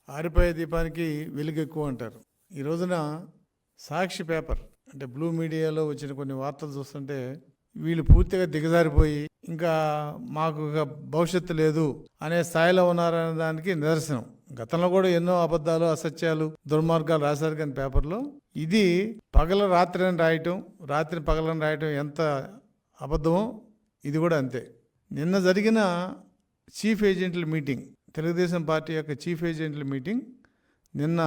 ఆరిపోయే దీపానికి వెలుగు ఎక్కువ అంటారు. ఈ రోజున సాక్షి పేపర్ అంటే బ్లూ మీడియాలో వచ్చిన కొన్ని వార్తలు చూస్తుంటే వీళ్ళు పూర్తిగా దిగజారిపోయి ఇంకా మాకు ఇక భవిష్యత్తు లేదు అనే స్థాయిలో ఉన్నారనే దానికి నిదర్శనం. గతంలో కూడా ఎన్నో అబద్ధాలు, అసత్యాలు, దుర్మార్గాలు రాశారు కానీ పేపర్లో ఇది పగల రాత్రి అని రాయటం, రాత్రి పగలని రాయటం ఎంత అబద్ధమో ఇది కూడా అంతే. నిన్న జరిగిన చీఫ్ ఏజెంట్ల మీటింగ్, తెలుగుదేశం పార్టీ యొక్క చీఫ్ ఏజెంట్ల మీటింగ్ నిన్న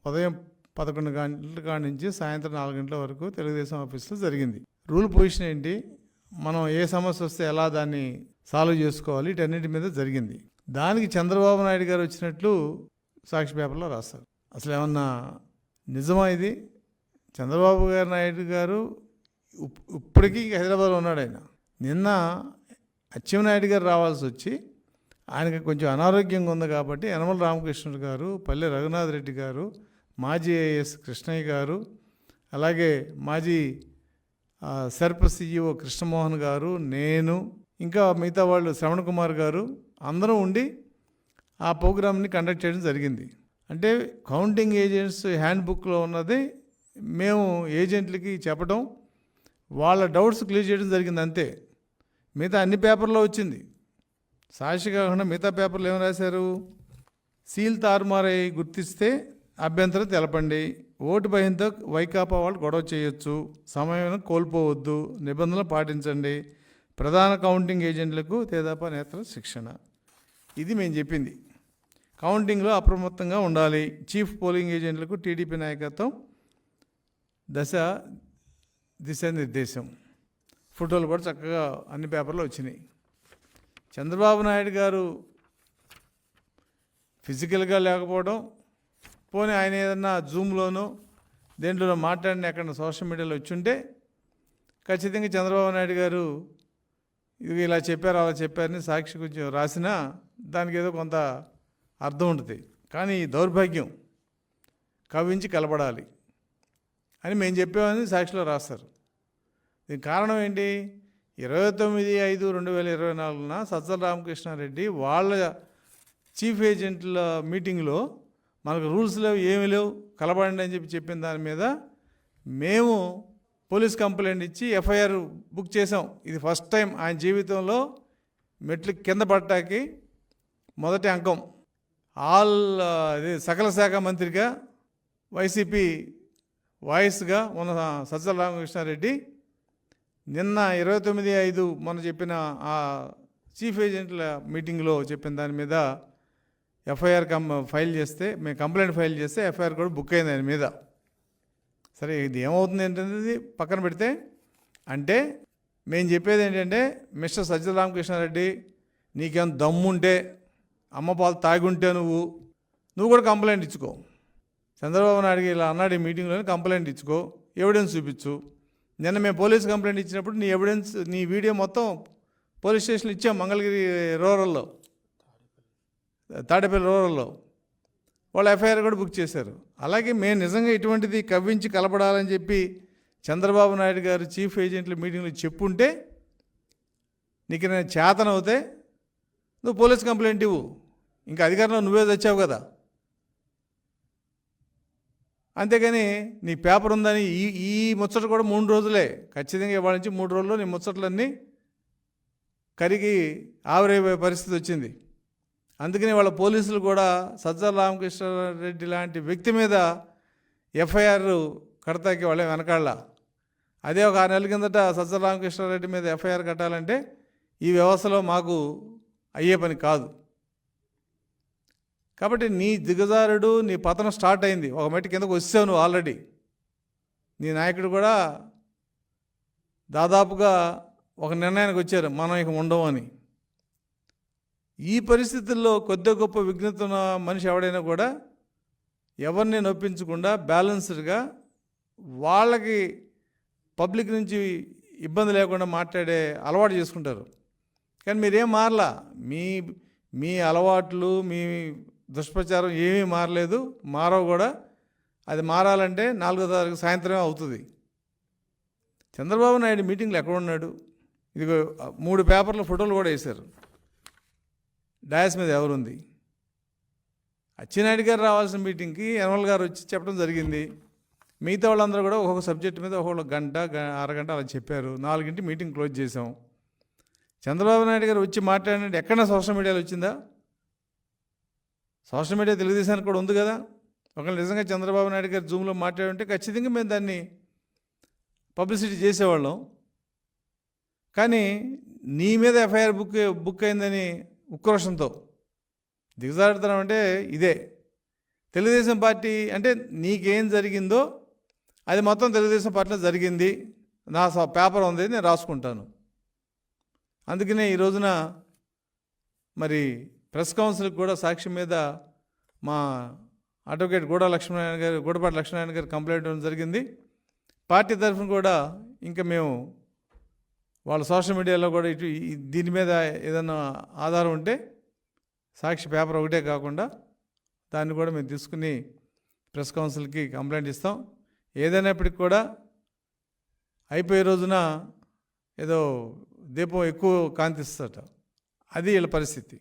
ఉదయం 11 గంటల కాడి నుంచి సాయంత్రం 4 గంటల వరకు తెలుగుదేశం ఆఫీస్లో జరిగింది. రూల్ పొజిషన్ ఏంటి, మనం ఏ సమస్య వస్తే ఎలా దాన్ని సాల్వ్ చేసుకోవాలి, వీటన్నిటి మీద జరిగింది. దానికి చంద్రబాబు నాయుడు గారు వచ్చినట్లు సాక్షి పేపర్లో రాస్తారు. అసలు ఏమన్నా నిజమా ఇది? చంద్రబాబు నాయుడు గారు ఇప్పటికీ హైదరాబాద్లో ఉన్నాడు. ఆయన నిన్న అచ్చెన్నాయుడు గారు రావాల్సి వచ్చి ఆయనకి కొంచెం అనారోగ్యంగా ఉంది కాబట్టి యనమల రామకృష్ణుడు గారు, పల్లె రఘునాథ్ రెడ్డి గారు, మాజీ ఐఏఎస్ కృష్ణయ్య గారు, అలాగే మాజీ సర్ప సిఇఓ కృష్ణమోహన్ గారు, నేను, ఇంకా మిగతా వాళ్ళు శ్రవణ్ కుమార్ గారు అందరూ ఉండి ఆ ప్రోగ్రామ్ని కండక్ట్ చేయడం జరిగింది. అంటే కౌంటింగ్ ఏజెంట్స్ హ్యాండ్ బుక్లో ఉన్నది మేము ఏజెంట్లకి చెప్పడం, వాళ్ళ డౌట్స్ క్లియర్ చేయడం జరిగింది అంతే. మిగతా అన్ని పేపర్లో వచ్చింది. సాక్షి కాకుండా మిగతా పేపర్లు ఏమి రాశారు? సీల్ తారుమారై గుర్తిస్తే అభ్యంతరం తెలపండి, ఓటు భయంతో వైకాపా వాళ్ళు గొడవ చేయొచ్చు, సమయం కోల్పోవద్దు, నిబంధనలు పాటించండి, ప్రధాన కౌంటింగ్ ఏజెంట్లకు తెదేపా నేతల శిక్షణ. ఇది మేము చెప్పింది. కౌంటింగ్లో అప్రమత్తంగా ఉండాలి, చీఫ్ పోలింగ్ ఏజెంట్లకు టీడీపీ నాయకత్వం దిశానిర్దేశం. ఫోటోలు కూడా చక్కగా అన్ని పేపర్లో వచ్చినాయి. చంద్రబాబు నాయుడు గారు ఫిజికల్గా లేకపోవడం, పోనీ ఆయన ఏదన్నా జూమ్లోనో దేంట్లోనో మాట్లాడిన ఎక్కడ సోషల్ మీడియాలో వచ్చుంటే ఖచ్చితంగా చంద్రబాబు నాయుడు గారు ఇది ఇలా చెప్పారు అలా చెప్పారని సాక్షి కొంచెం రాసినా దానికి ఏదో కొంత అర్థం ఉంటుంది. కానీ ఈ దౌర్భాగ్యం కవించి కలపడాలి అని మేము చెప్పామని సాక్షిలో రాస్తారు. దీనికి కారణం ఏంటి? 29/5/2024 సజ్జల రామకృష్ణారెడ్డి వాళ్ళ చీఫ్ ఏజెంట్ల మీటింగ్లో మనకు రూల్స్ లేవు, ఏమీ లేవు, కలపడండి అని చెప్పిన దాని మీద మేము పోలీస్ కంప్లైంట్ ఇచ్చి ఎఫ్ఐఆర్ బుక్ చేసాం. ఇది ఫస్ట్ టైం ఆయన జీవితంలో మెట్లు కింద పడటానికి మొదటి అంకం. సకల శాఖ మంత్రిగా వైసీపీ వాయిస్గా ఉన్న సజ్జల రామకృష్ణారెడ్డి నిన్న 29/5 మొన్న చెప్పిన ఆ చీఫ్ ఏజెంట్ల మీటింగ్లో చెప్పిన దాని మీద ఎఫ్ఐఆర్ ఫైల్ చేస్తే, మేము కంప్లైంట్ ఫైల్ చేస్తే ఎఫ్ఐఆర్ కూడా బుక్ అయింది ఆయన మీద. సరే, ఇది ఏమవుతుంది ఏంటనేది పక్కన పెడితే, అంటే మేము చెప్పేది ఏంటంటే, మిస్టర్ సజ్జల రామకృష్ణారెడ్డి, నీకేం దమ్ముంటే, అమ్మ పాలు తాగుంటే నువ్వు కూడా కంప్లైంట్ ఇచ్చుకో. చంద్రబాబు నాయుడుకి ఇలా అన్నాడు ఈ మీటింగ్లోనే, కంప్లైంట్ ఇచ్చుకో, ఎవిడెన్స్ చూపించు. నిన్న మేము పోలీస్ కంప్లైంట్ ఇచ్చినప్పుడు నీ ఎవిడెన్స్, నీ వీడియో మొత్తం పోలీస్ స్టేషన్లో ఇచ్చాం. మంగళగిరి రూరల్లో, తాడేపల్లి రూరల్లో వాళ్ళు ఎఫ్ఐఆర్ కూడా బుక్ చేశారు. అలాగే మేము నిజంగా ఇటువంటిది కవ్వించి కలపడాలని చెప్పి చంద్రబాబు నాయుడు గారు చీఫ్ ఏజెంట్ల మీటింగ్లో చెప్పుంటే, నీకు నేను చేతనవుతే నువ్వు పోలీస్ కంప్లైంట్ ఇవ్వు. ఇంకా అధికారంలో నువ్వే తెచ్చావు కదా. అంతేగాని నీ పేపర్ ఉందని ఈ ముచ్చట కూడా 3 రోజులే, ఖచ్చితంగా ఇవాళ నుంచి 3 రోజుల్లో నీ ముచ్చట్లన్నీ కరిగి ఆవిరైపోయే పరిస్థితి వచ్చింది. అందుకని వాళ్ళ పోలీసులు కూడా సజ్జల రామకృష్ణారెడ్డి లాంటి వ్యక్తి మీద ఎఫ్ఐఆర్ కడతాకి వాళ్ళే వెనకాళ్ళ. అదే ఒక 6 నెలల కిందట సజ్జల రామకృష్ణారెడ్డి మీద ఎఫ్ఐఆర్ కట్టాలంటే ఈ వ్యవస్థలో మాకు అయ్యే పని కాదు. కాబట్టి నీ దిగజారుడు, నీ పతనం స్టార్ట్ అయింది. ఒక మెట్టు కిందకు వచ్చావు నువ్వు ఆల్రెడీ. నీ నాయకుడు కూడా దాదాపుగా ఒక నిర్ణయానికి వచ్చారు, మనం ఇక ఉండవు అని. ఈ పరిస్థితుల్లో కొద్ది గొప్ప విఘ్నత ఉన్న మనిషి ఎవడైనా కూడా ఎవరిని నొప్పించకుండా బ్యాలెన్స్డ్గా వాళ్ళకి పబ్లిక్ నుంచి ఇబ్బంది లేకుండా మాట్లాడే అలవాటు చేసుకుంటారు. కానీ మీరేం మారలా. మీ అలవాట్లు, మీ దుష్ప్రచారం ఏమీ మారలేదు, మారవు కూడా. అది మారాలంటే 4వ తారీఖు సాయంత్రమే అవుతుంది. చంద్రబాబు నాయుడు మీటింగ్లో ఎక్కడ ఉన్నాడు? ఇదిగో 3 పేపర్ల ఫోటోలు కూడా వేశారు. డయాస్ మీద ఎవరుంది? అచ్చెన్నాయుడు గారు రావాల్సిన మీటింగ్కి యనమల గారు వచ్చి చెప్పడం జరిగింది. మిగతా వాళ్ళందరూ కూడా ఒక్కొక్క సబ్జెక్టు మీద ఒక్కొక్క అరగంట అలా చెప్పారు. 4 మీటింగ్ క్లోజ్ చేసాం. చంద్రబాబు నాయుడు గారు వచ్చి మాట్లాడినట్టు ఎక్కడైనా సోషల్ మీడియాలో వచ్చిందా? సోషల్ మీడియా తెలుగుదేశానికి కూడా ఉంది కదా. ఒకవేళ నిజంగా చంద్రబాబు నాయుడు గారు జూమ్లో మాట్లాడుంటే ఖచ్చితంగా మేము దాన్ని పబ్లిసిటీ చేసేవాళ్ళం. కానీ నీ మీద ఎఫ్ఐఆర్ బుక్ అయిందని ఉక్రోషంతో దిగజారుతనం అంటే ఇదే. తెలుగుదేశం పార్టీ అంటే నీకేం జరిగిందో అది మొత్తం తెలుగుదేశం పార్టీలో జరిగింది, నా పేపర్ ఉంది, నేను రాసుకుంటాను. అందుకనే ఈ రోజున మరి ప్రెస్ కౌన్సిల్కి కూడా సాక్షి మీద మా అడ్వకేట్ గూడపాటి లక్ష్మీనారాయణ గారు కంప్లైంట్ ఇవ్వడం జరిగింది. పార్టీ తరఫున కూడా ఇంకా మేము వాళ్ళ సోషల్ మీడియాలో కూడా దీని మీద ఏదైనా ఆధారం ఉంటే సాక్షి పేపర్ ఒకటే కాకుండా దాన్ని కూడా మేము తీసుకుని ప్రెస్ కౌన్సిల్కి కంప్లైంట్ ఇస్తాం. ఏదైనప్పటికి కూడా అయిపోయే రోజున ఏదో దీపం ఎక్కువ కాంతిస్తట, అది వీళ్ళ పరిస్థితి.